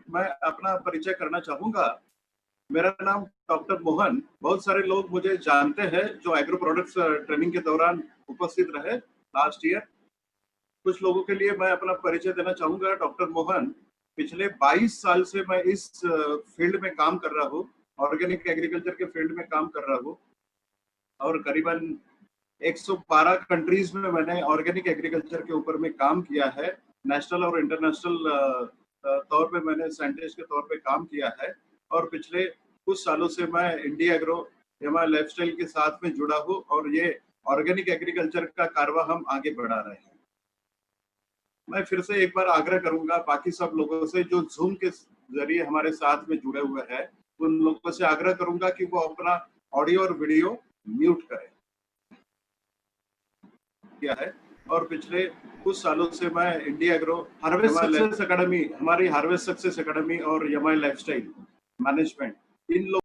मैं अपना परिचय करना चाहूँगा। मेरा नाम डॉक्टर मोहन। बहुत सारे लोग मुझे जानते हैं जो एग्रो प्रोडक्ट्स ट्रेनिंग के दौरान उपस्थित रहे लास्ट ईयर। कुछ लोगों के लिए मैं अपना परिचय देना चाहूँगा। डॉक्टर मोहन, पिछले 22 साल से मैं इस फील्ड में काम कर रहा हूँ, ऑर्गेनिक एग्रीकल्चर के फील्ड में काम कर रहा हूँ और करीबन 112 कंट्रीज़ में मैंने ऑर्गेनिक एग्रीकल्चर के ऊपर में काम किया है। नेशनल और इंटरनेशनल तौर पे मैंने साइंटिस्ट के तौर पे काम किया है और पिछले कुछ सालों से मैं इंडिया एग्रो एमआई लाइफस्टाइल के साथ में जुड़ा हूँ और ये ऑर्गेनिक एग्रीकल्चर का कारवां हम आगे बढ़ा रहे हैं। मैं फिर से एक बार आग्रह करूँगा बाकी सब लोगों से जो ज़ूम के ज़रिए हमारे साथ में जुड़े हुए हैं, उन लोगों से आग्रह करूँगा कि वो अपना ऑडियो और वीडियो म्यूट करें। किया है और पिछले कुछ सालों से मैं India agro harvest success academy, हमारी हार्वेस्ट सक्सेस एकेडमी और एमआई लाइफस्टाइल मैनेजमेंट, इन लोग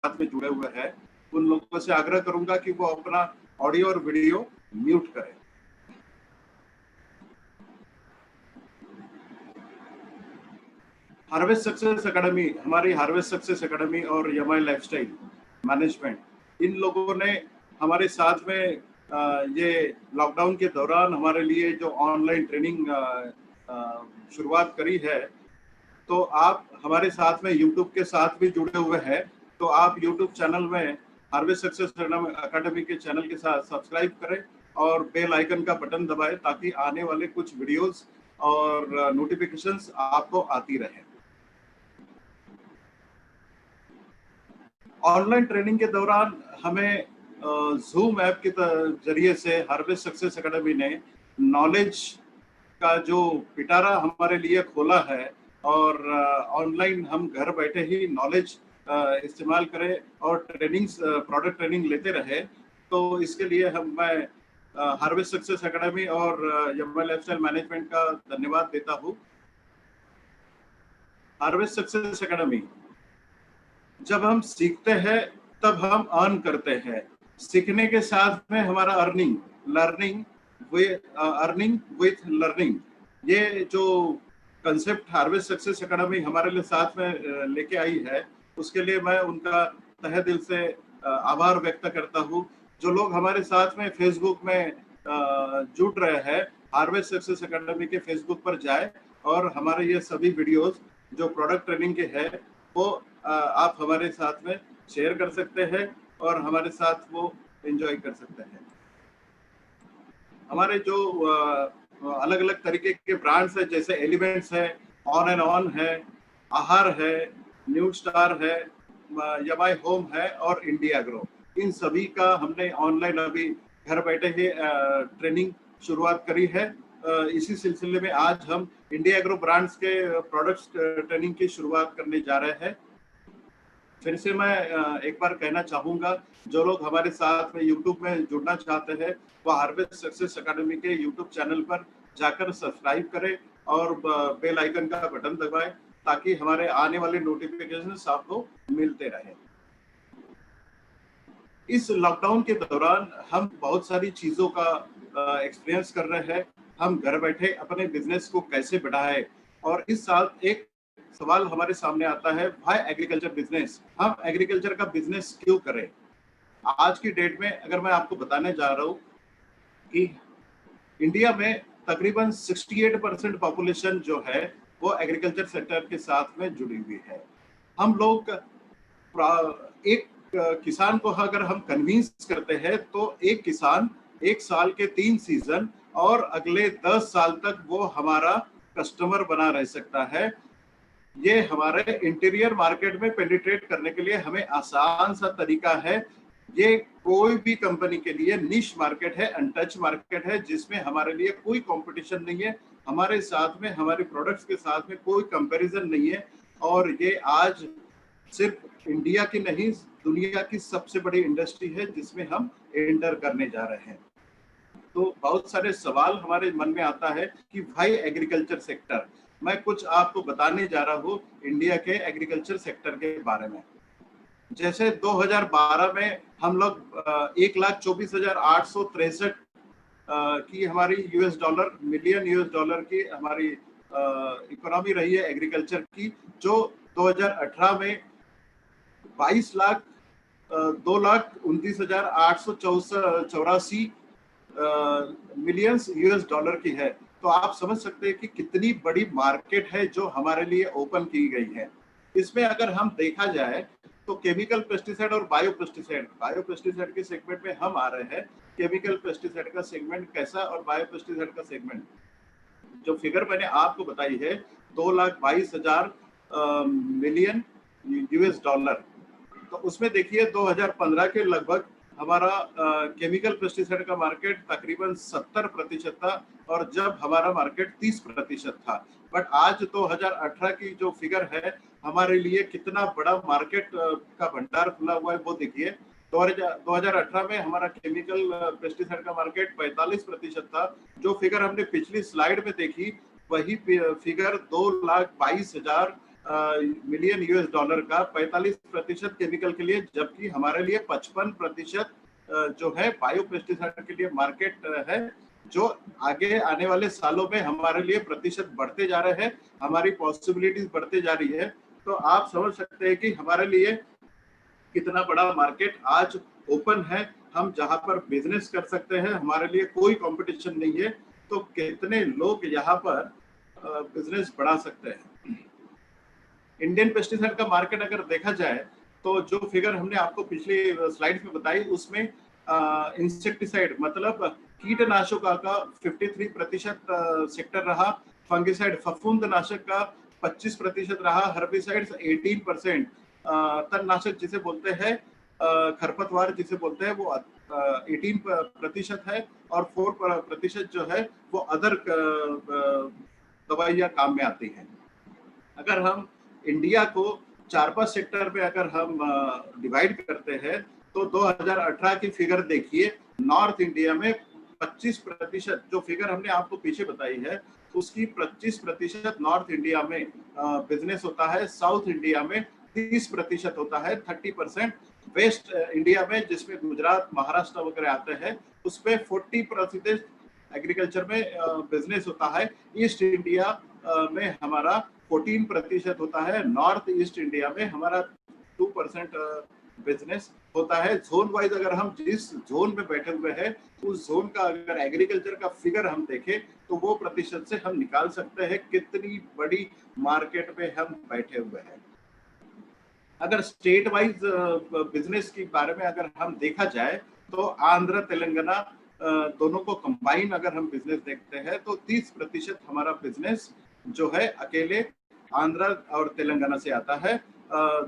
साथ में जुड़े हुए हैं। उन लोगों से आग्रह करूँगा कि वो अपना ऑडियो और वीडियो म्यूट करें। हार्वेस्ट सक्सेस एकेडमी, हमारी हार्वेस्ट सक्सेस एकेडमी और एमआई लाइफस्टाइल मैनेजमेंट, इन लोगों ने हमारे साथ में ये लॉकडाउन के दौरान हमारे लिए जो ऑनलाइन ट्रेनिंग शुरुआत करी है, तो आप हमारे साथ में यूट्यूब के साथ भी जुड़े हुए हैं, तो आप यूट्यूब चैनल में हार्वेस्ट सक्सेस एकेडमी के चैनल के साथ सब्सक्राइब करें और बेल आइकन का बटन दबाएं ताकि आने वाले कुछ वीडियोस और नोटिफिकेशंस आपको आती रहे। ऑनलाइन ट्रेनिंग के दौरान हमें ज़ूम ऐप के जरिए से हार्वेस्ट सक्सेस एकेडमी ने नॉलेज का जो पिटारा हमारे लिए खोला है और ऑनलाइन हम घर बैठे ही नॉलेज इस्तेमाल करें और ट्रेनिंग्स प्रोडक्ट ट्रेनिंग लेते रहे। तो इसके लिए मैं हार्वेस्ट सक्सेस एकेडमी और एमआई लाइफस्टाइल मैनेजमेंट का धन्यवाद देता हूँ। हार्वेस्ट सक्सेस एकेडमी, जब हम सीखते हैं तब हम अर्न करते हैं। सीखने के साथ में हमारा अर्निंग विथ लर्निंग, ये जो कंसेप्ट हार्वेस्ट सक्सेस एकेडमी हमारे लिए साथ में लेके आई है, उसके लिए मैं उनका तहे दिल से आभार व्यक्त करता हूँ। जो लोग हमारे साथ में फेसबुक में जुड़ रहे हैं, हार्वेस्ट सक्सेस एकेडमी के फेसबुक पर जाए और हमारे ये सभी वीडियोस जो प्रोडक्ट ट्रेनिंग के हैं वो आप हमारे साथ में शेयर कर सकते हैं और हमारे साथ वो एंजॉय कर सकते हैं। हमारे जो अलग अलग तरीके के ब्रांड्स है, जैसे एलिमेंट्स है, ऑन एंड ऑन है, आहार है, न्यू स्टार है, एमआई होम है और इंडिया एग्रो, इन सभी का हमने ऑनलाइन अभी घर बैठे ही ट्रेनिंग शुरुआत करी है। इसी सिलसिले में आज हम इंडिया एग्रो ब्रांड्स के प्रोडक्ट्स ट्रेनिंग की शुरुआत करने जा रहे हैं। फिर से मैं एक बार कहना चाहूँगा, जो लोग हमारे साथ में यूट्यूब में जुड़ना चाहते हैं, वो हार्वेस्ट सक्सेस एकेडमी के यूट्यूब चैनल पर जाकर सब्सक्राइब करें और बेल आइकन का बटन दबाएं ताकि हमारे आने वाले नोटिफिकेशंस आपको मिलते रहें। इस लॉकडाउन के दौरान हम बहुत सारी चीज़ों का एक्सपीरियंस कर रहे हैं। हम घर बैठे अपने बिजनेस को कैसे बढ़ाएं, और इस साल एक सवाल हमारे सामने आता है, व्हाई एग्रीकल्चर बिजनेस, हम एग्रीकल्चर का बिजनेस क्यों करें। आज की डेट में अगर मैं आपको बताने जा रहा हूँ कि इंडिया में तकरीबन 68% पॉपुलेशन जो है वो एग्रीकल्चर सेक्टर के साथ में जुड़ी हुई है। हम लोग एक किसान को अगर हम कन्विंस करते हैं तो एक किसान एक साल के 3 सीजन और अगले 10 साल तक वो हमारा कस्टमर बना रह सकता है। ये हमारे इंटीरियर मार्केट में पेनिट्रेट करने के लिए हमें आसान सा तरीका है। ये कोई भी कंपनी के लिए निश मार्केट है, अनटच मार्केट है, जिसमें हमारे लिए कोई कंपटीशन नहीं है, हमारे साथ में हमारे प्रोडक्ट्स के साथ में कोई कंपैरिजन नहीं है। और ये आज सिर्फ इंडिया की नहीं, दुनिया की सबसे बड़ी इंडस्ट्री है जिसमें हम एंटर करने जा रहे हैं। तो बहुत सारे सवाल हमारे मन में आता है कि भाई एग्रीकल्चर सेक्टर, मैं कुछ आपको बताने जा रहा हूँ इंडिया के एग्रीकल्चर सेक्टर के बारे में। जैसे 2012 में हम लोग 1,24,863 की हमारी US dollar million US dollar की हमारी इकोनॉमी रही है एग्रीकल्चर की, जो 2018 में 2,29,884 मिलियंस यूएस डॉलर की है। तो आप समझ सकते हैं कि कितनी बड़ी मार्केट है जो हमारे लिए ओपन की गई है। इसमें अगर हम देखा जाए तो केमिकल पेस्टिसाइड और बायो पेस्टिसाइड के सेगमेंट में हम आ रहे हैं। केमिकल पेस्टिसाइड का सेगमेंट कैसा और बायो पेस्टिसाइड का सेगमेंट, जो फिगर मैंने आपको बताई है 2,22,000 मिलियन यूएस डॉलर, तो उसमें देखिए 2015 के लगभग हमारा केमिकल पेस्टिसाइड का मार्केट तकरीबन 70% था और जब हमारा मार्केट 30% था। बट आज 2018 की जो फिगर है हमारे लिए कितना बड़ा मार्केट का भंडार खुला हुआ है वो देखिए। 2018 में हमारा केमिकल पेस्टिसाइड का मार्केट 45% था। जो फिगर हमने पिछली स्लाइड में देखी वही फिगर 2,22,000 मिलियन यूएस डॉलर का 45% केमिकल के लिए, जबकि हमारे लिए 55% जो है बायो पेस्टिसाइड के लिए मार्केट है, जो आगे आने वाले सालों में हमारे लिए प्रतिशत बढ़ते जा रहे हैं, हमारी पॉसिबिलिटीज बढ़ते जा रही है। तो आप समझ सकते हैं कि हमारे लिए कितना बड़ा मार्केट आज ओपन है, हम जहां पर बिजनेस कर सकते हैं, हमारे लिए कोई कंपटीशन नहीं है। तो कितने लोग यहाँ पर बिजनेस बढ़ा सकते हैं। इंडियन पेस्टिसाइड का मार्केट अगर देखा जाए तो जो फिगर हमने आपको पिछली स्लाइड में बताई उसमें इंसेक्टिसाइड मतलब कीटनाशकों का 53% सेक्टर रहा, फंगिसाइड फफूंदनाशक का 25% रहा, हर्बिसाइड्स 18%, तणनाशक जिसे बोलते हैं खरपतवार जिसे बोलते हैं वो 18% है, और 4% जो है वो अदर दवाइयाँ काम में आती हैं। अगर हम इंडिया को 4-5 सेक्टर में अगर हम डिवाइड करते हैं तो 2018 की फिगर देखिए। नॉर्थ इंडिया में 25%, जो फिगर हमने आपको पीछे बताई है उसकी 25% नॉर्थ इंडिया में बिजनेस होता है, साउथ इंडिया में 30% होता है, 30% वेस्ट इंडिया में जिसमें गुजरात महाराष्ट्र वगैरह आते हैं उसमें 40% एग्रीकल्चर में बिजनेस होता है। ईस्ट इंडिया में हमारा 14% होता है, नॉर्थ ईस्ट इंडिया में हमारा 2% बिजनेस होता है। जोन वाइज अगर हम जिस जोन में बैठे हुए हैं उस जोन का अगर एग्रीकल्चर का फिगर हम देखें तो वो प्रतिशत से हम निकाल सकते हैं कितनी बड़ी मार्केट में हम बैठे हुए हैं। अगर स्टेट वाइज बिजनेस के बारे में अगर हम देखा जाए तो आंध्र तेलंगाना दोनों को कंबाइन अगर हम बिजनेस देखते हैं तो 30% हमारा बिजनेस जो है अकेले आंध्र और तेलंगाना से आता है।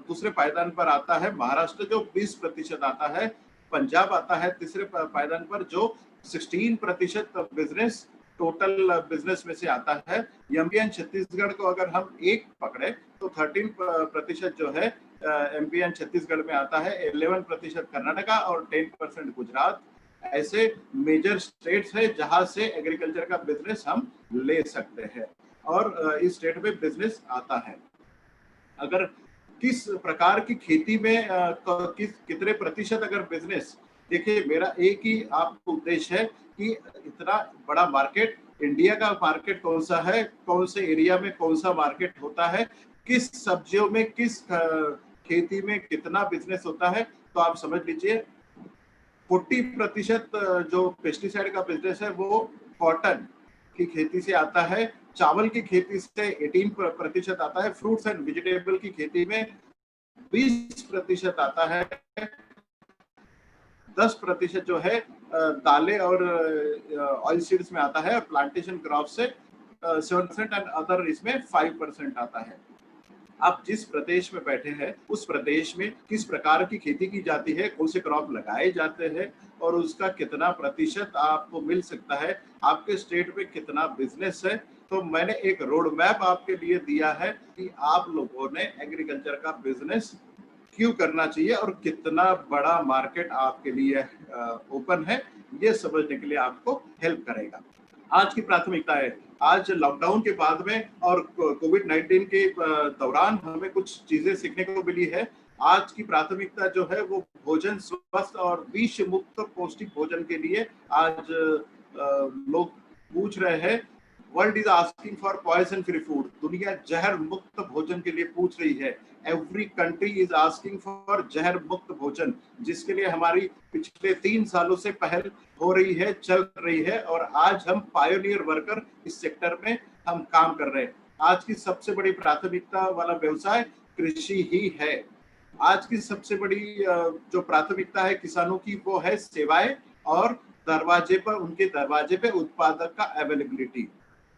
दूसरे पायदान पर आता है महाराष्ट्र जो 20% आता है, पंजाब आता है तीसरे पायदान पर जो 16% बिजनेस टोटल बिजनेस में से आता है। एमपी एंड छत्तीसगढ़ को अगर हम एक पकड़े तो 13% जो है एमपी एंड छत्तीसगढ़ में आता है, 11% कर्नाटका और 10% गुजरात। ऐसे मेजर स्टेट्स है जहां से एग्रीकल्चर का बिजनेस हम ले सकते हैं और इस स्टेट में बिजनेस आता है। अगर किस प्रकार की खेती में कितने प्रतिशत अगर बिजनेस, देखिए मेरा एक ही आपको उद्देश्य है कि इतना बड़ा मार्केट, इंडिया का मार्केट कौन सा है, कौन से एरिया में कौन सा मार्केट होता है, किस सब्जियों में किस खेती में कितना बिजनेस होता है। तो आप समझ लीजिए 40% जो पेस्टिसाइड का बिजनेस है वो कॉटन की खेती से आता है, चावल की खेती से 18% आता है, फ्रूट्स एंड वेजिटेबल की खेती में 20% आता है, 10% जो है दालें और ऑयल सीड्स में आता है, और प्लांटेशन क्रॉप से 7% एंड अदर इसमें 5% आता है। आप जिस प्रदेश में बैठे हैं उस प्रदेश में किस प्रकार की खेती की जाती है, कौन से क्रॉप लगाए जाते हैं और उसका कितना प्रतिशत आपको मिल सकता है, आपके स्टेट में कितना बिजनेस है। तो मैंने एक रोड मैप आपके लिए दिया है कि आप लोगों ने एग्रीकल्चर का बिजनेस क्यों करना चाहिए और कितना बड़ा मार्केट आपके लिए ओपन है, ये समझने के लिए आपको हेल्प करेगा। आज की प्राथमिकता है, आज लॉकडाउन के बाद में और कोविड-19 के दौरान हमें कुछ चीजें सीखने को मिली है। आज की प्राथमिकता जो है वो भोजन स्वस्थ और विष मुक्त पौष्टिक भोजन के लिए आज लोग पूछ रहे हैं, world is asking for poison free food, दुनिया जहर मुक्त भोजन के लिए पूछ रही है। Every country is asking for जहर मुक्त भोजन, जिसके लिए हमारी पिछले 3 सालों से पहल हो रही है, चल रही है, और आज हम पायोनियर वर्कर इस सेक्टर में हम काम कर रहे हैं। आज की सबसे बड़ी प्राथमिकता वाला व्यवसाय कृषि ही है। आज की सबसे बड़ी जो प्राथमिकता है किसानों की, वो है सेवाएं और उनके दरवाजे पे उत्पादक का अवेलेबिलिटी।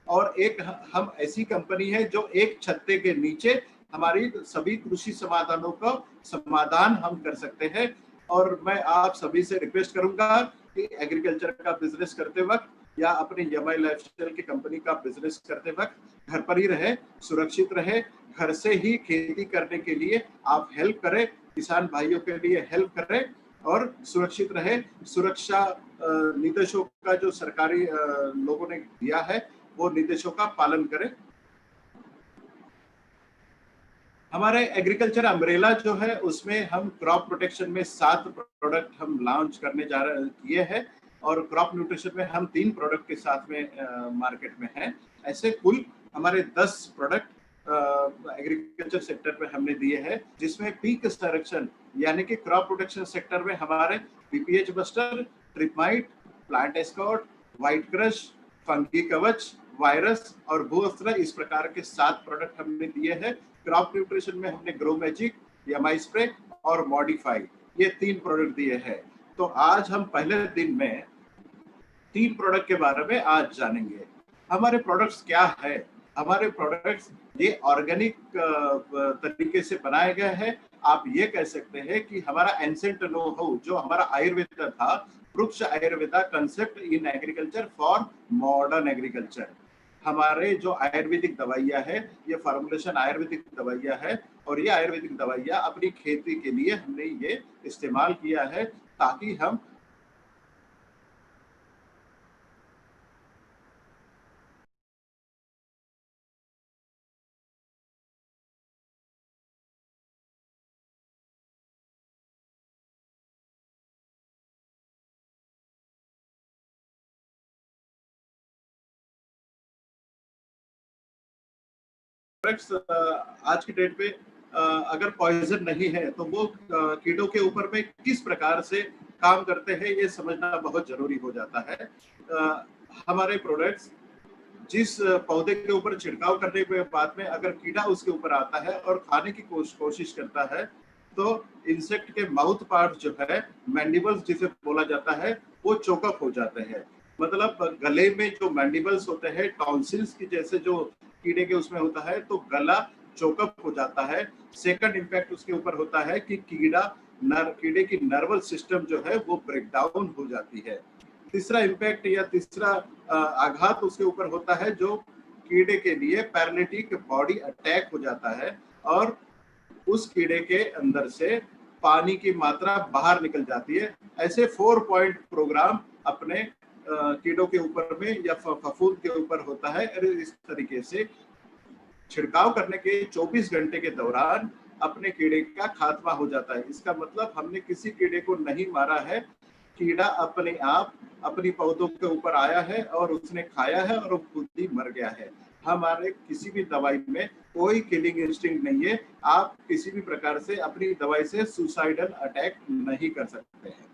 और एक हम ऐसी कंपनी है जो एक छत्ते के नीचे हमारी सभी कृषि समाधानों का समाधान हम कर सकते हैं। और मैं आप सभी से रिक्वेस्ट करूंगा कि एग्रीकल्चर का बिजनेस करते वक्त या अपनी यमाई लाइफस्टाइल की कंपनी का बिजनेस करते वक्त घर पर ही रहे, सुरक्षित रहे, घर से ही खेती करने के लिए आप हेल्प करें, किसान भाइयों के लिए हेल्प करें और सुरक्षित रहे। सुरक्षा निर्देशों का जो सरकारी लोगों ने दिया है वो निर्देशों का पालन करें। हमारे एग्रीकल्चर अम्ब्रेला जो है उसमें हम क्रॉप प्रोटेक्शन में 7 प्रोडक्ट हम लॉन्च करने जा रहे किए हैं, और क्रॉप न्यूट्रिशन में हम 3 प्रोडक्ट के साथ में मार्केट में हैं। ऐसे कुल हमारे 10 प्रोडक्ट एग्रीकल्चर सेक्टर में हमने दिए हैं, जिसमें पीक संरक्षण यानी कि क्रॉप प्रोटेक्शन सेक्टर में हमारे BPH buster, Tripmite, plant escort, white crush, fungi कवच, वायरस और भूअस्त्र, इस प्रकार के 7 प्रोडक्ट हमने दिए हैं। क्रॉप न्यूट्रिशन में हमने ग्रो मैजिक, यमाई स्प्रे और मॉडिफाई, ये 3 प्रोडक्ट दिए हैं। तो आज हम पहले दिन में 3 प्रोडक्ट के बारे में आज जानेंगे। हमारे प्रोडक्ट्स क्या है? हमारे प्रोडक्ट्स ये ऑर्गेनिक तरीके से बनाए गए हैं। आप ये कह सकते हैं कि हमारा एंसेंट नो हाउ जो हमारा आयुर्वेदा था, वृक्ष Ayurveda concept in agriculture for modern agriculture. हमारे जो आयुर्वेदिक दवाइयाँ है, ये फॉर्मुलेशन आयुर्वेदिक दवाइयाँ है, और ये आयुर्वेदिक दवाइयाँ अपनी खेती के लिए हमने ये इस्तेमाल किया है ताकि हम आज की डेट पे अगर पॉइजन नहीं है तो वो कीड़ों के ऊपर में किस प्रकार से काम करते हैं, ये समझना बहुत जरूरी हो जाता है। हमारे प्रोडक्ट्स जिस पौधे के ऊपर छिड़काव करने के बाद में अगर कीड़ा उसके ऊपर आता है और खाने की कोशिश करता है, तो इंसेक्ट के माउथ पार्ट जो है, मैंडिबल्स जिसे बोला जाता है, वो चोकअप हो जाते हैं। मतलब गले में जो मैंडिबल्स होते हैं, टॉन्सिल्स की जैसे जो कीड़े के उसमें होता है, तो गला चोकअप हो जाता है। सेकंड इम्पैक्ट उसके ऊपर होता है कि कीड़े की नर्वस सिस्टम जो है वो ब्रेक डाउन हो जाती है। तीसरा इम्पैक्ट या तीसरा आघात उसके ऊपर होता है जो कीड़े के लिए पैरालिटिक बॉडी अटैक हो जाता है, और उस कीड़े के अंदर से पानी की मात्रा बाहर निकल जाती है। ऐसे 4 पॉइंट प्रोग्राम अपने कीड़ों के ऊपर में या फफूंद के ऊपर होता है। इस तरीके से छिड़काव करने के 24 घंटे के दौरान अपने कीड़े का खात्मा हो जाता है। इसका मतलब हमने किसी कीड़े को नहीं मारा है, कीड़ा अपने आप अपनी पौधों के ऊपर आया है और उसने खाया है और वो खुद ही मर गया है। हमारे किसी भी दवाई में कोई किलिंग इंस्टिंक्ट नहीं है। आप किसी भी प्रकार से अपनी दवाई से सुसाइडल अटैक नहीं कर सकते हैं।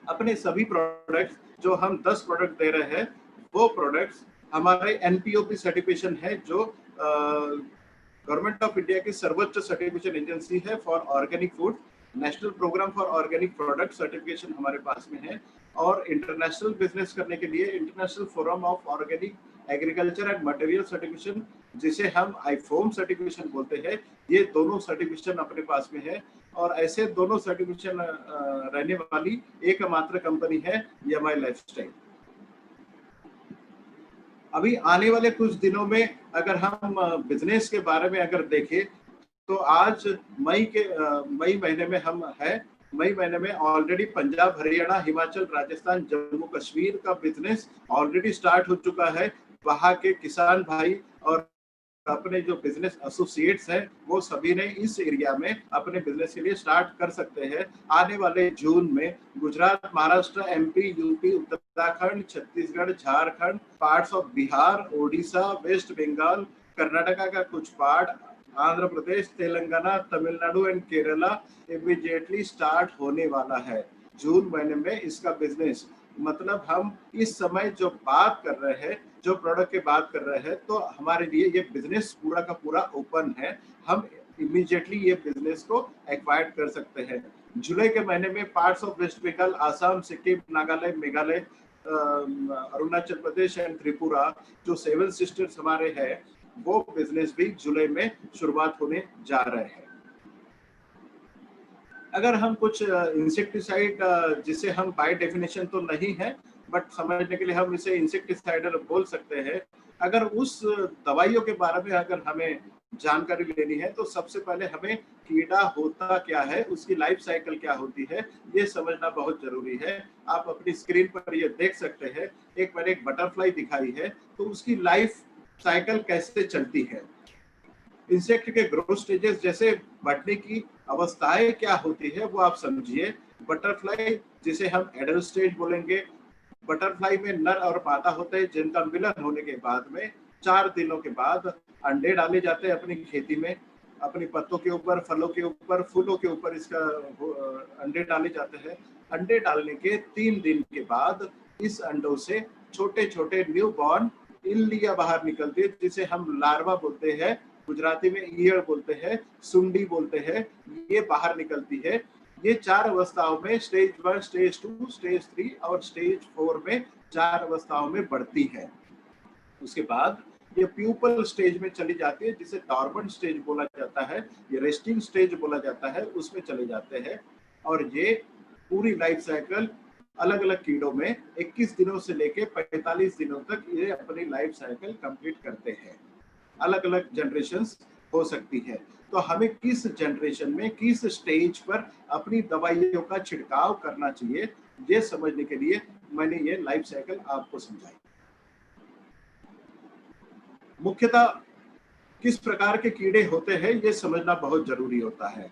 अपने सभी प्रोडक्ट्स जो हम 10 प्रोडक्ट दे रहे हैं, वो प्रोडक्ट्स हमारे एनपीओपी सर्टिफिकेशन है, जो गवर्नमेंट ऑफ इंडिया की सर्वोच्च सर्टिफिकेशन एजेंसी है for organic food. National programme for organic product certification हमारे पास में है, और इंटरनेशनल बिजनेस करने के लिए international forum of organic agriculture and material certification, जिसे हम आईफोम सर्टिफिकेशन बोलते हैं, ये दोनों सर्टिफिकेशन अपने पास में है। और ऐसे दोनों सर्टिफिकेशन रहने वाली एकमात्र कंपनी है यमाई लाइफस्टाइल। अभी आने वाले कुछ दिनों में अगर हम बिजनेस के बारे में अगर देखें, तो आज मई महीने में हम है। मई महीने में ऑलरेडी पंजाब, हरियाणा, हिमाचल, राजस्थान, जम्मू कश्मीर का बिजनेस ऑलरेडी स्टार्ट हो चुका है। वहाँ के किसान भाई और अपने जो बिजनेस एसोसिएट्स हैं वो सभी ने इस एरिया में अपने बिजनेस के लिए स्टार्ट कर सकते हैं। आने वाले जून में Gujarat, Maharashtra, MP, UP, Uttarakhand, Chhattisgarh, Jharkhand, parts of Bihar, Odisha, west Bengal, Karnataka का कुछ part, Andhra Pradesh, Telangana, Tamil Nadu and Kerala immediately start होने वाला है जून महीने में इसका बिजनेस। मतलब हम इस समय जो बात कर रहे हैं, जो प्रोडक्ट की बात कर रहे हैं, तो हमारे लिए ये बिजनेस पूरा का पूरा ओपन है। हम इमीडिएटली ये बिजनेस को एक्वायर कर सकते हैं। जुलाई के महीने में parts of west Bengal, Assam, Sikkim, Nagaland, Meghalaya, Arunachal Pradesh and Tripura, जो 7 सिस्टर्स हमारे हैं, वो बिजनेस भी जुलाई में शुरुआत होने जा रहे हैं। अगर हम कुछ इंसेक्टिसाइड, जिसे हम बाय डेफिनेशन तो नहीं है बट समझने के लिए हम इसे इंसेक्टिसाइडर बोल सकते हैं, अगर उस दवाइयों के बारे में अगर हमें जानकारी लेनी है तो सबसे पहले हमें कीड़ा होता क्या है, उसकी लाइफ साइकिल क्या होती है, ये समझना बहुत जरूरी है। आप अपनी स्क्रीन पर ये देख सकते हैं, मैंने एक बटरफ्लाई दिखाई है, तो उसकी लाइफ साइकिल कैसे चलती है। इंसेक्ट के ग्रोथ स्टेजेस जैसे बढ़ने की अवस्थाएं क्या होती है वो आप समझिए। बटरफ्लाई जिसे हम एडल्ट स्टेज बोलेंगे, बटरफ्लाई में नर और मादा होते हैं जिनका मिलन होने के बाद में 4 दिनों के बाद अंडे डाले जाते हैं अपनी खेती में, अपनी पत्तों के ऊपर, फलों के ऊपर, फूलों के ऊपर इसका अंडे डाले जाते हैं। अंडे डालने के 3 दिन के बाद इस अंडों से छोटे छोटे न्यू बॉर्न इल्लियां बाहर निकलती है, जिसे हम लार्वा बोलते हैं, गुजराती में ईयड़ बोलते हैं, सुंडी बोलते हैं, ये बाहर निकलती है। ये 4 अवस्थाओं में, स्टेज 1, स्टेज 2, स्टेज 3 और स्टेज 4 में 4 अवस्थाओं में बढ़ती है। उसके बाद ये प्यूपल स्टेज में चली जाती है, जिसे डॉर्मेंट स्टेज बोला जाता है, ये रेस्टिंग स्टेज बोला जाता है, उसमें चले जाते हैं। और ये पूरी लाइफ साइकिल अलग अलग कीड़ों में 21 दिनों से लेके 45 दिनों तक ये अपनी लाइफ साइकिल कंप्लीट करते हैं। अलग अलग जनरेशंस हो सकती है। तो हमें किस जनरेशन में, किस स्टेज पर अपनी दवाइयों का छिड़काव करना चाहिए, ये समझने के लिए मैंने ये लाइफ साइकिल आपको समझाई। मुख्यतः किस प्रकार के कीड़े होते हैं ये समझना बहुत जरूरी होता है।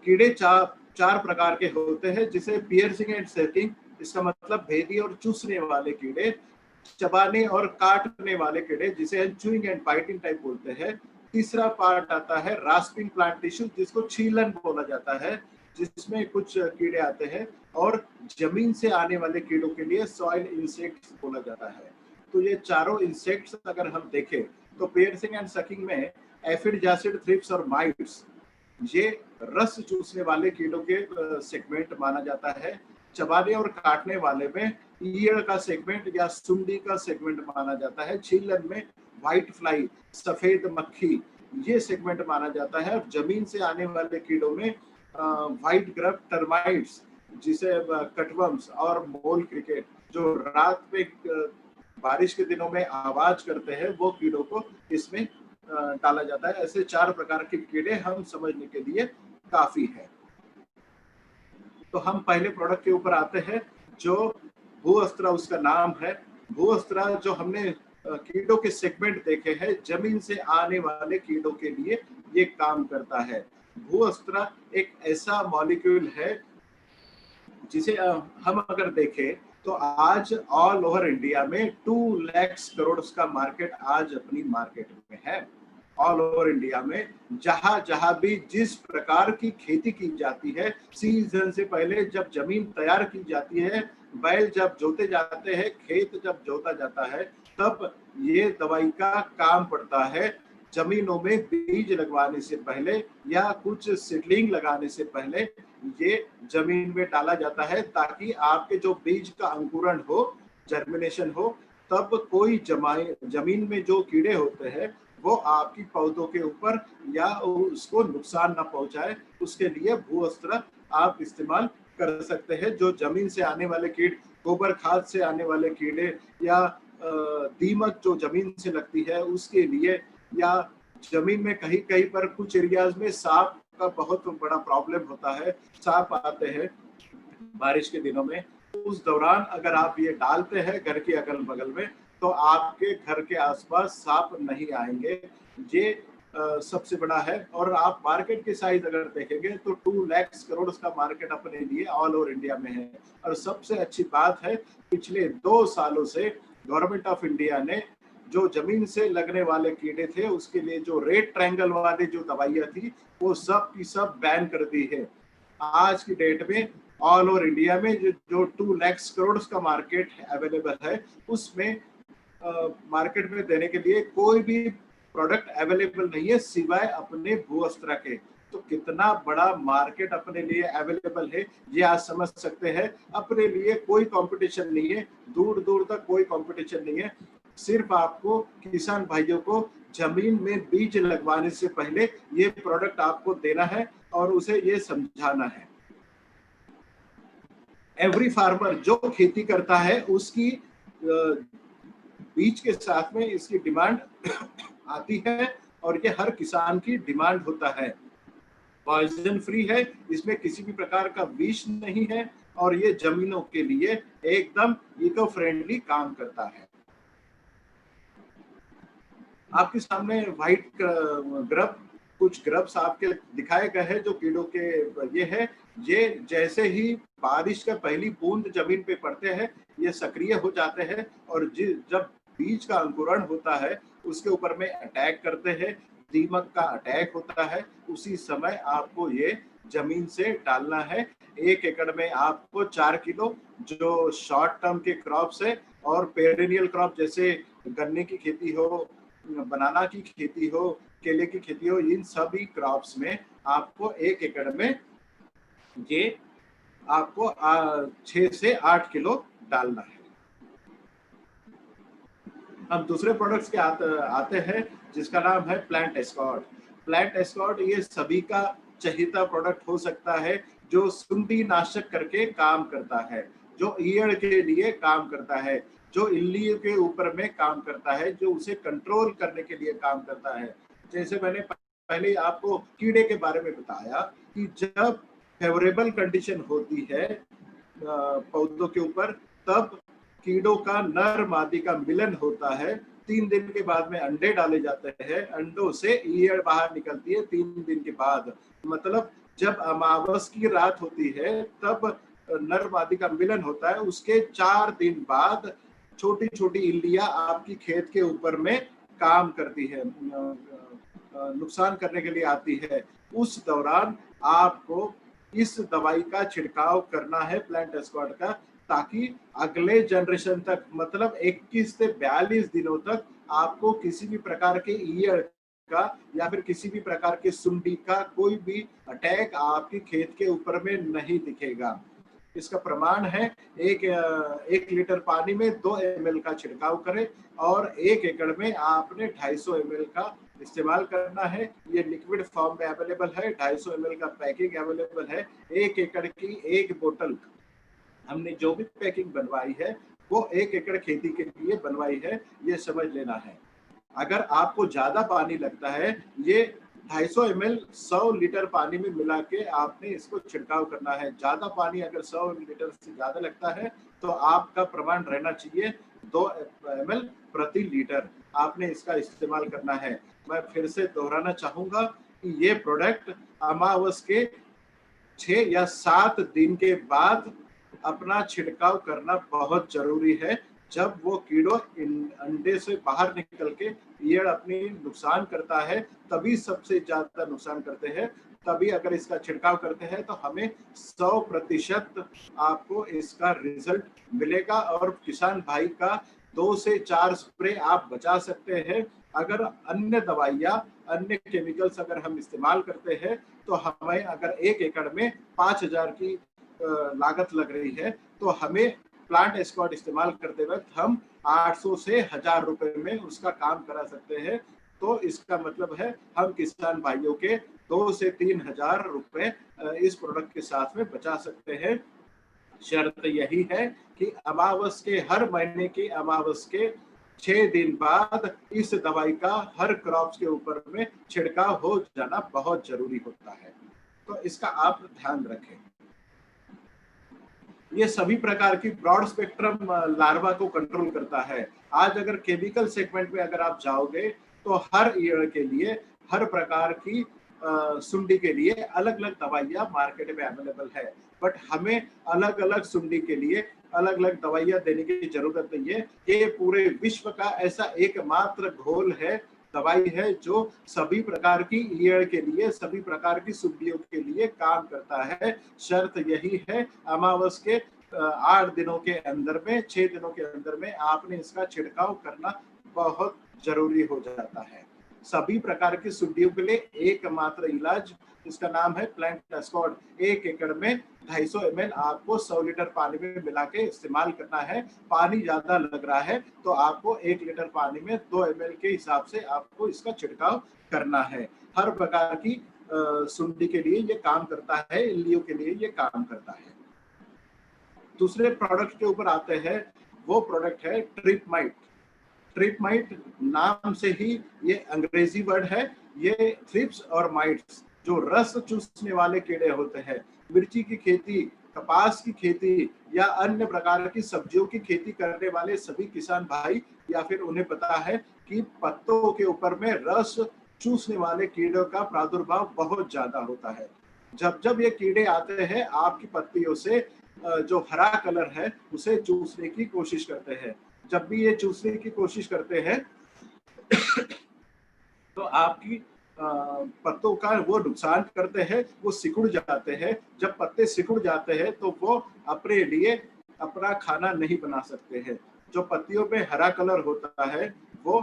कीड़े चार प्रकार के होते हैं, जिसे पियर्सिंग एंड सकिंग, इसका मतलब भेदी और चूसने वाले कीड़े, चबाने और काटने वाले कीड़े जिसे हम चूइंग एंड बाइटिंग टाइप बोलते हैं। तीसरा पार्ट आता है रास्पिंग प्लांट टिश्यू, जिसको छीलन बोला जाता है, जिसमें कुछ कीड़े आते हैं। और जमीन से आने वाले कीड़ों के लिए सॉइल इंसेक्ट्स बोला जाता है। तो ये चारों इंसेक्ट्स अगर हम देखें तो पियर्सिंग एंड सकिंग में एफिड, जासिड, थ्रिप्स और माइट्स, ये रस चूसने वाले कीड़ों के सेगमेंट माना जाता है। चबाने और काटने वाले में ईयड़ का सेगमेंट या सुंडी का सेगमेंट माना जाता है। छीलन में व्हाइट फ्लाई, सफेद मक्खी, ये सेगमेंट माना जाता है। और जमीन से आने वाले कीड़ों में व्हाइट ग्रब, टर्माइट्स, जिसे कटवर्म्स और मोल क्रिकेट, जो रात में बारिश के दिनों में आवाज करते हैं, वो कीड़ों को इसमें डाला जाता है। ऐसे 4 प्रकार के कीड़े हम समझने के लिए काफी है। तो हम पहले प्रोडक्ट के ऊपर आते हैं, जो भूअस्त्रा उसका नाम है। भूअस्त्रा जो हमने कीड़ों के सेगमेंट देखे हैं, जमीन से आने वाले कीड़ों के लिए ये काम करता है। भूअस्त्रा एक ऐसा मॉलिक्यूल है जिसे हम अगर देखें तो आज ऑल ओवर इंडिया में 2 लाख करोड़ का मार्केट आज अपनी मार्केट में है। ऑल ओवर इंडिया में जहां जहां भी जिस प्रकार की खेती की जाती है, सीजन से पहले जब जमीन तैयार की जाती है, बैल जब जोते जाते हैं, खेत जब जोता जाता है, तब ये दवाई का काम पड़ता है। जमीनों में बीज लगवाने से पहले या कुछ सीडलिंग लगाने से पहले ये जमीन में डाला जाता है, ताकि आपके जो बीज का अंकुरण हो, जर्मिनेशन हो, तब कोई जमीन में जो कीड़े होते हैं वो आपकी पौधों के ऊपर या उसको नुकसान ना पहुंचाए। उसके लिए भूअस्त्र आप इस्तेमाल कर सकते हैं। जो जमीन से आने वाले कीट, गोबर खाद से आने वाले कीड़े, या दीमक जो जमीन से लगती है उसके लिए, या जमीन में कहीं कहीं पर कुछ एरियाज में सांप का बहुत बड़ा प्रॉब्लम होता है, सांप आते हैं बारिश के दिनों में, उस दौरान अगर आप ये डालते हैं घर के अगल बगल में, तो आपके घर के आसपास सांप नहीं आएंगे। ये सबसे बड़ा है। और आप मार्केट की साइज अगर देखेंगे तो 2 लाख करोड़ का मार्केट अपने लिए ऑल ओवर इंडिया में है। और सबसे अच्छी बात है, पिछले 2 सालों से गवर्नमेंट ऑफ इंडिया ने जो जमीन से लगने वाले कीड़े थे उसके लिए जो रेड ट्रायंगल वाली जो दवाइयाँ थी वो सब की सब बैन कर दी है। आज की डेट में ऑल ओवर इंडिया में जो 2 लाख करोड़ का मार्केट अवेलेबल है, उसमें मार्केट में देने के लिए कोई भी प्रोडक्ट अवेलेबल नहीं है सिवाय अपने भूअस्त्र के। तो कितना बड़ा मार्केट अपने लिए अवेलेबल है ये आज समझ सकते हैं। अपने लिए कोई कंपटीशन नहीं है, दूर दूर तक कोई कंपटीशन नहीं है। सिर्फ आपको किसान भाइयों को जमीन में बीज लगवाने से पहले ये प्रोडक्ट आपको देना है और उसे ये समझाना है। एवरी फार्मर जो खेती करता है उसकी बीज के साथ में इसकी डिमांड आती है और ये हर किसान की डिमांड होता है। पॉइजन फ्री है, इसमें किसी भी प्रकार का विष नहीं है और ये जमीनों के लिए एकदम इको फ्रेंडली काम करता है। आपके सामने व्हाइट ग्रब, कुछ ग्रब्स आपके दिखाए गए हैं जो कीड़ों के ये है। ये जैसे ही बारिश का पहली बूंद जमीन पे पड़ते हैं ये सक्रिय हो जाते हैं और जब बीज का अंकुरण होता है उसके ऊपर में अटैक करते हैं, दीमक का अटैक होता है, उसी समय आपको ये जमीन से डालना है। 1 एकड़ में आपको 4 किलो जो शॉर्ट टर्म के क्रॉप्स है और पेरेनियल क्रॉप जैसे गन्ने की खेती हो, बनाना की खेती हो, केले की खेती हो, इन सभी क्रॉप्स में आपको 1 एकड़ में ये आपको 6 से 8 किलो डालना है। अब दूसरे प्रोडक्ट्स के आते हैं जिसका नाम है प्लांट एस्कॉर्ट। प्लांट एस्कॉर्ट ये सभी का चहीता प्रोडक्ट हो सकता है जो सुंडी नाशक करके काम करता है, जो ईयड़ के लिए काम करता है, जो इल्ली के ऊपर में काम करता है, जो उसे कंट्रोल करने के लिए काम करता है। जैसे मैंने पहले आपको कीड़े के बारे में बताया कि जब फेवरेबल कंडीशन होती है पौधों के ऊपर, तब कीड़ों का नर मादी का मिलन होता है। 3 दिन के बाद में अंडे डाले जाते हैं, अंडों से ईयड़ बाहर निकलती है 3 दिन के बाद। मतलब जब अमावस की रात होती है तब नर मादी का मिलन होता है, उसके 4 दिन बाद छोटी छोटी इल्लियां आपकी खेत के ऊपर में काम करती है, नुकसान करने के लिए आती है। उस दौरान आपको इस दवाई का छिड़काव करना है प्लांट एस्कॉर्ट का, ताकि अगले जनरेशन तक मतलब 21 से 42 दिनों तक आपको किसी भी प्रकार के ईयड़ का या फिर किसी भी प्रकार के सुंडी का कोई भी अटैक आपकी खेत के ऊपर में नहीं दिखेगा। इसका प्रमाण है 1 लीटर पानी में 2 ml का छिड़काव करें और 1 एकड़ में आपने 250 ml का इस्तेमाल करना है। ये लिक्विड फॉर्म में अवेलेबल है, 250 ml का पैकिंग अवेलेबल है। 1 एकड़ की 1 बोतल हमने जो भी पैकिंग बनवाई है वो 1 एकड़ खेती के लिए बनवाई है, ये समझ लेना है। अगर आपको ज्यादा पानी लगता है, ये 250 ml 100 लीटर पानी में मिला के आपने इसको छिड़काव करना है। ज्यादा पानी अगर 100 लीटर से ज्यादा लगता है तो आपका प्रमाण रहना चाहिए 2 ml प्रति लीटर, आपने इसका इस्तेमाल करना है। मैं फिर से दोहराना चाहूंगा कि ये प्रोडक्ट अमावस के 6 या 7 दिन के बाद अपना छिड़काव करना बहुत जरूरी है। जब वो कीड़ों अंडे से बाहर निकल के ईयड़ अपनी नुकसान करता है, तभी सबसे ज्यादा नुकसान करते हैं। तभी अगर इसका छिड़काव करते हैं तो हमें 100% आपको इसका रिजल्ट मिलेगा और किसान भाई का 2 से 4 स्प्रे आप बचा सकते हैं। अगर अन्य दवाइयाँ, अन्य केमिकल्स अगर हम इस्तेमाल करते हैं तो हमें अगर 1 एकड़ में 5,000 की लागत लग रही है तो हमें प्लांट एस्कॉर्ट इस्तेमाल करते वक्त हम 800 से 1,000 रुपए में उसका काम करा सकते हैं। तो इसका मतलब है हम किसान भाइयों के 2 से 3,000 रुपए इस प्रोडक्ट के साथ में बचा सकते हैं। शर्त यही है कि अमावस के हर महीने की अमावस के 6 दिन बाद इस दवाई का हर क्रॉप्स के ऊपर में छिड़काव हो जाना बहुत जरूरी होता है। तो इसका आप ध्यान रखें। ये सभी प्रकार की ब्रॉड स्पेक्ट्रम लार्वा को कंट्रोल करता है। आज अगर केमिकल सेगमेंट में अगर आप जाओगे तो हर ईयड़ के लिए, हर प्रकार की सुंडी के लिए अलग अलग दवाइयाँ मार्केट में अवेलेबल है। बट हमें अलग अलग सुंडी के लिए अलग अलग दवाइयाँ देने की जरूरत नहीं है। ये पूरे विश्व का ऐसा एकमात्र घोल है, दवाई है, जो सभी प्रकार की ईयड़ के लिए, सभी प्रकार की सुंडियों के लिए काम करता है। शर्त यही है, अमावस के 8 दिनों के अंदर में, 6 दिनों के अंदर में आपने इसका छिड़काव करना बहुत जरूरी हो जाता है। सभी प्रकार की सुंडियों के लिए एकमात्र इलाज, इसका नाम है प्लांट एस्कॉर्ड। 1 एकड़ में 250 ml आपको 100 लीटर पानी में मिला के इस्तेमाल करना है। पानी ज्यादा लग रहा है तो आपको 1 लीटर पानी में 2 ml के हिसाब से आपको इसका छिड़काव करना है। हर प्रकार की सुंडी के लिए ये काम करता है, इल्लियों के लिए ये काम करता है। दूसरे प्रोडक्ट के ऊपर आते हैं, वो प्रोडक्ट है ट्रिप माइट। ट्रिप माइट नाम से ही ये अंग्रेजी वर्ड है। ये थ्रिप्स और माइट्स जो रस चूसने वाले कीड़े होते हैं, मिर्ची की खेती, कपास की खेती या अन्य प्रकार की सब्जियों की खेती करने वाले सभी किसान भाई या फिर उन्हें पता है कि पत्तों के ऊपर में रस चूसने वाले कीड़ों का प्रादुर्भाव बहुत ज्यादा होता है। जब जब ये कीड़े आते हैं आपकी पत्तियों से जो हरा कलर है उसे चूसने की कोशिश करते हैं। जब भी ये चूसने की कोशिश करते हैं तो आपकी पत्तों का वो नुकसान करते हैं, वो सिकुड़ जाते हैं। जब पत्ते सिकुड़ जाते हैं तो वो अपने लिए अपना खाना नहीं बना सकते हैं। जो पत्तियों में हरा कलर होता है वो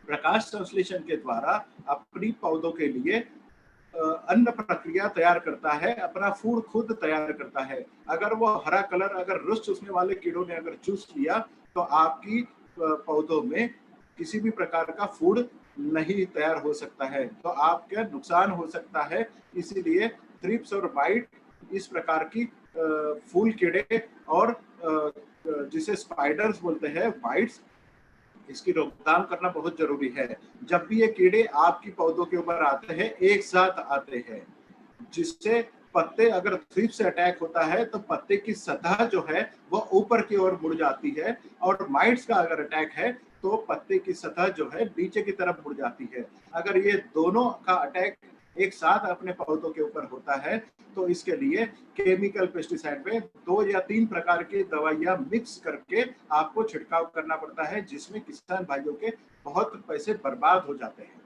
प्रकाश संश्लेषण के द्वारा अपनी पौधों के लिए अन्न प्रक्रिया तैयार करता है, अपना फूड खुद तैयार करता है। अगर वो हरा कलर अगर रस चूसने वाले कीड़ों ने अगर चूस लिया तो आपकी पौधों में किसी भी प्रकार का फूड नहीं तैयार हो सकता है, तो आपका नुकसान हो सकता है। इसीलिए थ्रिप्स और माइट इस प्रकार की फूल कीड़े और जिसे स्पाइडर्स बोलते हैं, वाइट्स, इसकी रोकथाम करना बहुत जरूरी है। जब भी ये कीड़े आपकी पौधों के ऊपर आते हैं, एक साथ आते हैं, जिससे पत्ते अगर थ्रिप्स से अटैक होता है तो पत्ते की सतह जो है वो ऊपर की ओर मुड़ जाती है, और माइट्स का अगर अटैक है तो पत्ते की सतह जो है नीचे की तरफ मुड़ जाती है। अगर ये दोनों का अटैक एक साथ अपने पौधों के ऊपर होता है तो इसके लिए केमिकल पेस्टिसाइड में 2 या 3 प्रकार की दवाइयां मिक्स करके आपको छिड़काव करना पड़ता है, जिसमें किसान भाइयों के बहुत पैसे बर्बाद हो जाते हैं।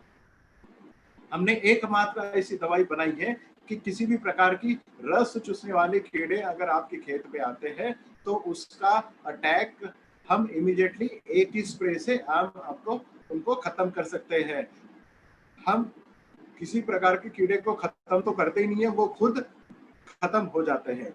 हमने एकमात्र ऐसी दवाई बनाई है कि किसी भी प्रकार की रस चूसने वाले कीड़े अगर आपके खेत पे आते हैं तो उसका अटैक हम इमीडिएटली एक ही स्प्रे से हम आपको उनको खत्म कर सकते हैं। हम किसी प्रकार के कीड़े को खत्म तो करते ही नहीं है, वो खुद खत्म हो जाते हैं।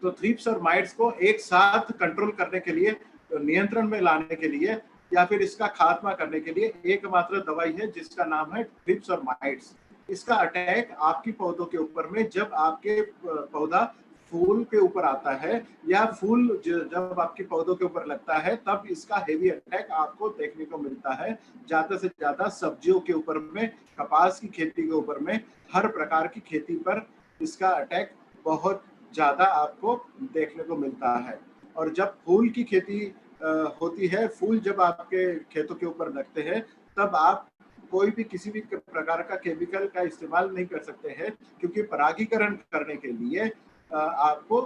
तो थ्रिप्स और माइट्स को एक साथ कंट्रोल करने के लिए, नियंत्रण में लाने के लिए या फिर इसका खात्मा करने के लिए एकमात्र दवाई है जिसका नाम है थ्रिप्स और माइट्स। इसका अटैक आपकी पौधों के ऊपर में जब आपके पौधा फूल के ऊपर आता है या फूल जब आपके पौधों के ऊपर लगता है तब इसका हेवी अटैक आपको देखने को मिलता है। ज्यादा से ज्यादा सब्जियों के ऊपर में, कपास की खेती के ऊपर में, हर प्रकार की खेती पर इसका अटैक बहुत ज्यादा आपको देखने को मिलता है। और जब फूल की खेती होती है, फूल जब आपके खेतों के ऊपर लगते हैं तब आप कोई भी किसी भी प्रकार का केमिकल का इस्तेमाल नहीं कर सकते हैं, क्योंकि परागीकरण करने के लिए आपको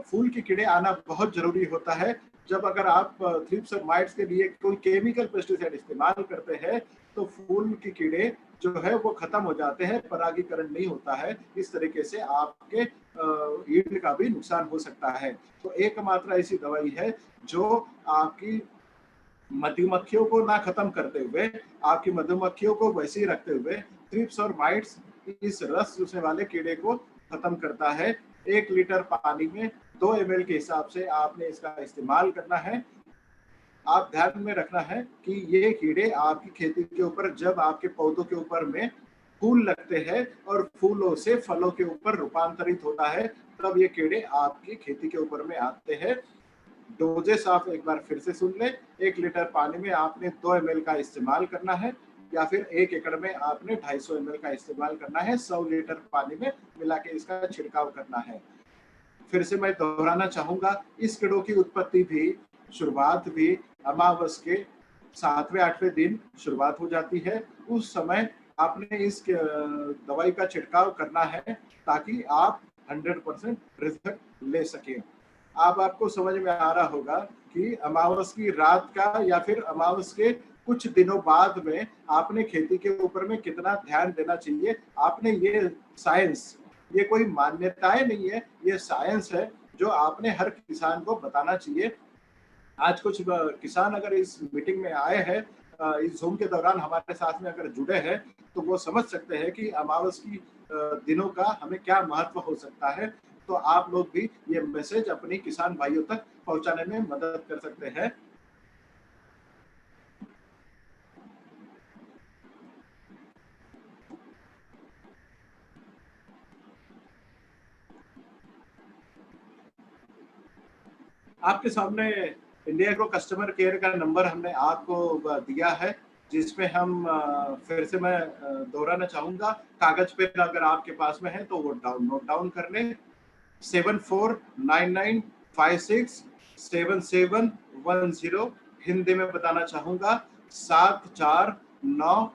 फूल के कीड़े आना बहुत जरूरी होता है। जब अगर आप थ्रिप्स और माइट्स के लिए कोई केमिकल पेस्टिसाइड इस्तेमाल करते हैं तो फूल के कीड़े जो है वो खत्म हो जाते हैं, परागीकरण नहीं होता है। इस तरीके से आपके ईल्ड का भी नुकसान हो सकता है। तो एकमात्र ऐसी दवाई है जो आपकी मधुमक्खियों को ना खत्म करते हुए, आपकी मधुमक्खियों को वैसे ही रखते हुए थ्रिप्स और माइट्स इस रस चूसने वाले कीड़े को खत्म करता है। 1 लीटर पानी में 2 ml के हिसाब से आपने इसका इस्तेमाल करना है। आप ध्यान में रखना है कि ये कीड़े आपकी खेती के ऊपर, जब आपके पौधों के ऊपर में फूल लगते हैं और फूलों से फलों के ऊपर रूपांतरित होता है, तब ये कीड़े आपकी खेती के ऊपर में आते हैं। डोजेस आप एक बार फिर से सुन लें। 1 लीटर पानी में आपने 2 ml का इस्तेमाल करना है, या फिर 1 एकड़ में आपने 250 ml का इस्तेमाल करना है। 100 लीटर पानी में मिला के इसका छिड़काव करना है। फिर से मैं दोहराना चाहूंगा, इस कीड़ों की उत्पत्ति भी, शुरुआत भी अमावस के 7वें 8वें दिन शुरुआत हो जाती है। उस समय आपने इस दवाई का छिड़काव करना है ताकि आप 100% रिजल्ट ले सकें। अब आपको समझ में आ रहा होगा कि अमावस की रात का या फिर अमावस के कुछ दिनों बाद में आपने खेती के ऊपर में कितना ध्यान देना चाहिए। आपने ये साइंस, ये कोई मान्यताएं नहीं है, ये साइंस है जो आपने हर किसान को बताना चाहिए। आज कुछ किसान अगर इस मीटिंग में आए हैं, इस ज़ूम के दौरान हमारे साथ में अगर जुड़े हैं, तो वो समझ सकते हैं कि अमावस की दिनों का हमें क्या महत्व हो सकता है। तो आप लोग भी ये मैसेज अपनी किसान भाइयों तक पहुँचाने में मदद कर सकते हैं। आपके सामने इंडिया एग्रो कस्टमर केयर का नंबर हमने आपको दिया है, जिसमें हम फिर से मैं दोहराना चाहूँगा। कागज़ पेन अगर आपके पास में है तो वो नोट डाउन कर लें। 7499567710। हिंदी में बताना चाहूँगा 7499